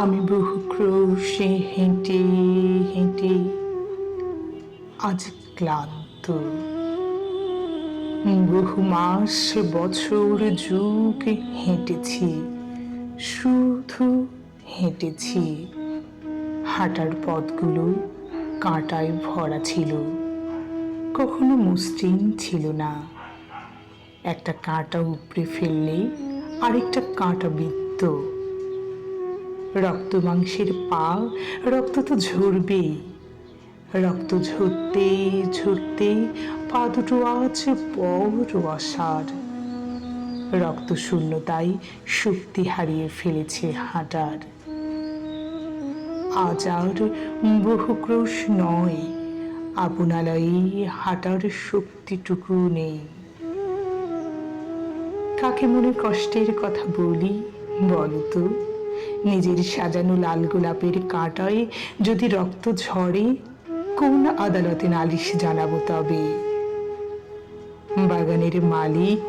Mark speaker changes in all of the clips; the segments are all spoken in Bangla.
Speaker 1: আমি বহু ক্রোশে হেঁটে হেঁটে আজ ক্লান্ত। বহু মাস বছর যুগ হেঁটেছি, শুধু হেঁটেছি। হাঁটার পথগুলো কাঁটায় ভরা ছিল, কখনো মসৃণ ছিল না। একটা কাঁটা উপড়ে ফেললে আরেকটা কাঁটা বিদ্ধ। রক্ত মাংসের পা, রক্ত তো ঝরবেই। রক্ত ঝরতে ঝরতে পা দুটো আজ বড় অসাড়। রক্ত শূন্যতায় শক্তি হারিয়ে ফেলেছে হাঁটার। আজ আর বহু ক্রোশ নয়, আপনালয়ে হাঁটার শক্তিটুকু নেই। কাকে মনে কষ্টের কথা বলি বলতো? নিজের সাজানো লাল গোলাপের কাঁটায় যদি রক্ত ঝরে, কোন আদালতে নালিশ জানাবো তবে? বাগানের মালিক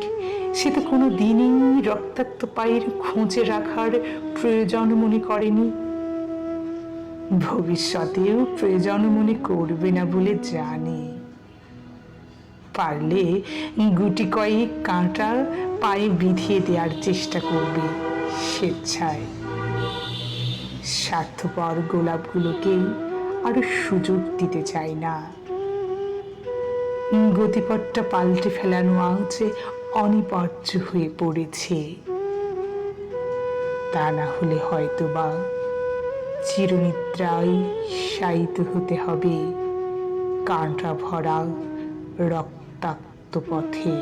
Speaker 1: সে তো কোনো দিনই রক্তাক্ত পায়ের খোঁজে রাখার প্রয়োজন মনে করেনি, ভবিষ্যতেও প্রয়োজন মনে করবে না বলে জানে। পারলে গুটি কয়েক কাঁটা পায়ে বিধিয়ে দেওয়ার চেষ্টা করবে স্বেচ্ছায়। স্বার্থপর গোলাপগুলোকে আরো সুযোগ দিতে চাই না। গতিপথটা পাল্টে ফেলানো আজ অনিবার্য হয়ে পড়েছে। তা না হলে হয়তোবা চিরনিদ্রায় শায়িত হতে হবে কাঁটা ভরা রক্তাক্ত পথে।